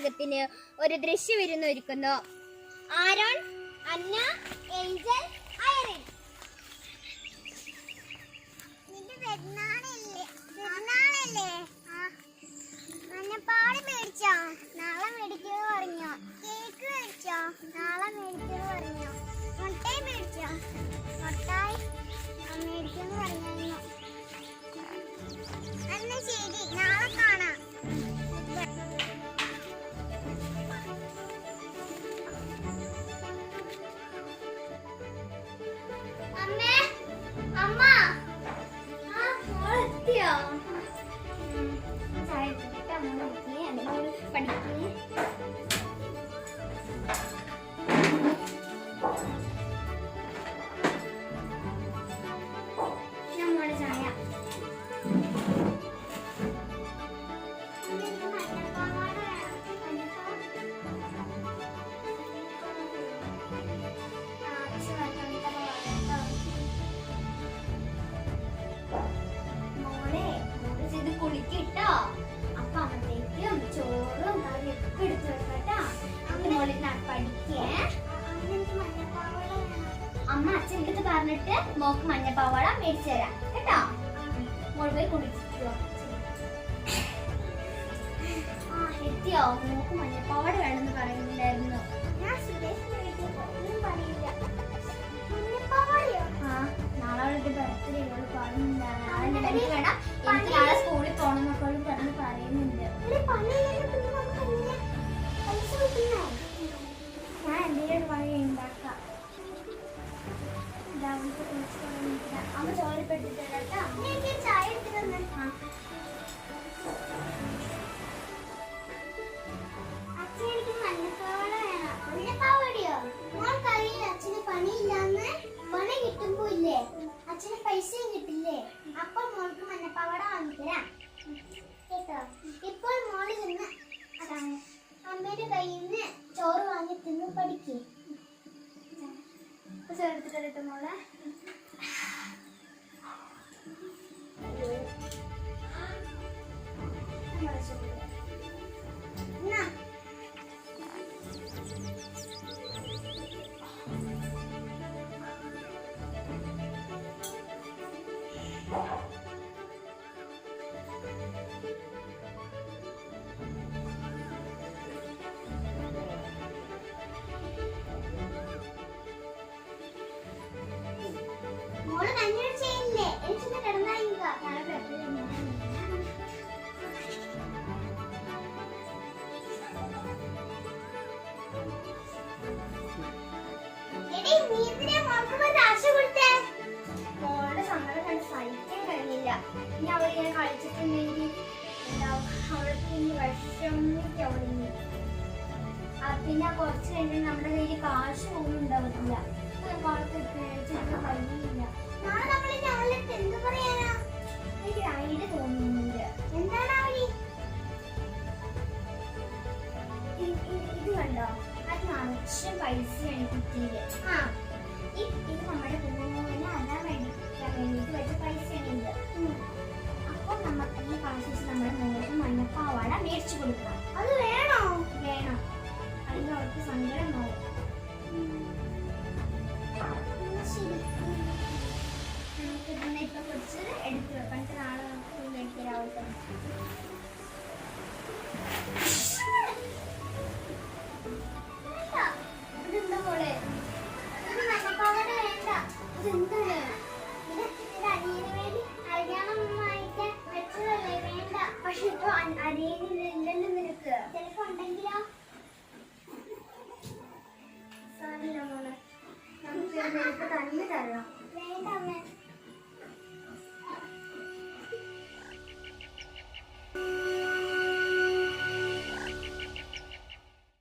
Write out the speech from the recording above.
പാചകത്തിന് ഒരു ദൃശ്യവിരുന്ന് ഒരുക്കുന്നു. ആരോൺ, അന്ന, ഏഞ്ചൽ, ഐറിൻ. പാട് മേടിച്ചോ? നാളെ മേടിക്കുന്നു പറഞ്ഞോ. കേക്ക് മേടിച്ചോ? നാളെ മേടിക്കുന്നു പറഞ്ഞോ. മുട്ടായി മേടിച്ചോ? മുട്ടായി മേടിക്കുന്നു പറഞ്ഞിരുന്നു. എന്നാ ശരി, നാളെ കാണാം. അമ്മേ, അമ്മ, എത്തിയോ? ചായ പഠിക്കേ. നമ്മുടെ ചായ മോളെ ഇത് കുളിക്കിട്ടോ. അപ്പൊ അമ്മത്തേക്കും ചോറും കറിയൊക്കെ എടുത്തു വെക്കട്ടോ. മോളിൽ പഠിക്കേ. അമ്മ അച്ഛൻ്റെ അടുത്ത് പറഞ്ഞിട്ട് മോക്ക് മഞ്ഞപ്പാവാട മേടിച്ചു തരാം കേട്ടോ. മോൾ പോയി കുളിച്ചിട്ടോ. എത്തിയോ? മോക്ക് മഞ്ഞപ്പാവാട വേണമെന്ന് പറയുന്നുണ്ടായിരുന്നു. നാളെ അവളുടെ ബർത്ത്ഡേ ഇവള് പറയുന്നുണ്ടായിരുന്നു. വേണം എനിക്ക് നാളെ സ്കൂളിൽ പോകണം എന്നൊക്കെ പറഞ്ഞ് പറയുന്നുണ്ട്. ഞാൻ എന്തെങ്കിലും പണി ഉണ്ടാക്കാം. അമ്മ ചോരപ്പെട്ടിട്ടാ ചായ എടുത്തിട്ട് അച്ഛൻ എനിക്ക് മഞ്ഞപ്പാവാട വേണം. മഞ്ഞപ്പാവാടയോ? മോൾ കഴിയില്ല. അച്ഛന് പണിയില്ലാന്ന്. പണി കിട്ടുമ്പോ ഇല്ലേ അച്ഛന് പൈസയും കിട്ടില്ലേ. അപ്പൊ മോൾക്ക് മഞ്ഞപ്പാവാട വാങ്ങിത്തരാം കേട്ടോ. ഇപ്പോൾ മോള് നിന്ന് അമ്മയുടെ കയ്യിൽ നിന്ന് ചോറ് വാങ്ങി തിന്ന് പഠിക്കേ. ചേർത്തിട്ടോ മോളെ. മോള് കഞ്ഞിട്ട് ചെയ്യില്ലേ? എനിക്കൊന്ന് കിടന്നായിക്ക. മോളുടെ സങ്കടം കണ്ട് സഹിക്കാൻ കഴിഞ്ഞില്ല. ഇനി അവളിങ്ങനെ കളിച്ചിട്ടുണ്ടെങ്കിൽ അവൾക്ക് ഇനി വിഷമിക്കവിടുന്നു. പിന്നെ കുറച്ച് കഴിഞ്ഞാൽ നമ്മുടെ കയ്യിൽ കാശ് പോലും ഉണ്ടാവത്തില്ല. പേടിച്ചിട്ട് കഴിയില്ല. നാളെ നമ്മൾ എന്ത് പറയാനാ? എനിക്ക് ഐഡിയ തോന്നുന്നുണ്ട്. എന്താണ് അവര്? ഇത് കണ്ടോ? അത് നിറച്ച് പൈസയാണ് കിട്ടിയത്. ഇത് നമ്മുടെ കുഞ്ഞുമോനെ അതാ മേടിക്കാൻ വേണ്ടിട്ട് വെച്ച പൈസയാണ് ഇത്. അപ്പൊ നമുക്ക് ഈ പൈസ വെച്ച് നമ്മുടെ മോൾക്ക് മഞ്ഞപ്പാവാട മേടിച്ചു കൊടുക്കണം. അത് വേണോ? വേണം. അതിന് അവർക്ക് സങ്കടം മാറും. നമുക്ക് ഇതിനെ ഇപ്പൊ കുറച്ച് എടുത്തു വെക്കാം. നാളെ നമുക്ക് മേടിക്കാനാവട്ടെ. ഇതെന്താ മോളെ? മഞ്ഞപ്പാവാട വേണ്ട. ഇതെന്താണ്? ഇത് അനിയന് വേണ്ടി അറിയാണം വാങ്ങിക്കാൻ വെച്ചതല്ലേ. വേണ്ട. പക്ഷെ ഇപ്പൊ അരിയില്ലല്ലോ നിനക്ക്. ചിലപ്പോ ഉണ്ടെങ്കിലോ? സാരില്ല മോളെ, നമുക്ക് തന്നെ തരാം. വേണ്ട അമ്മ.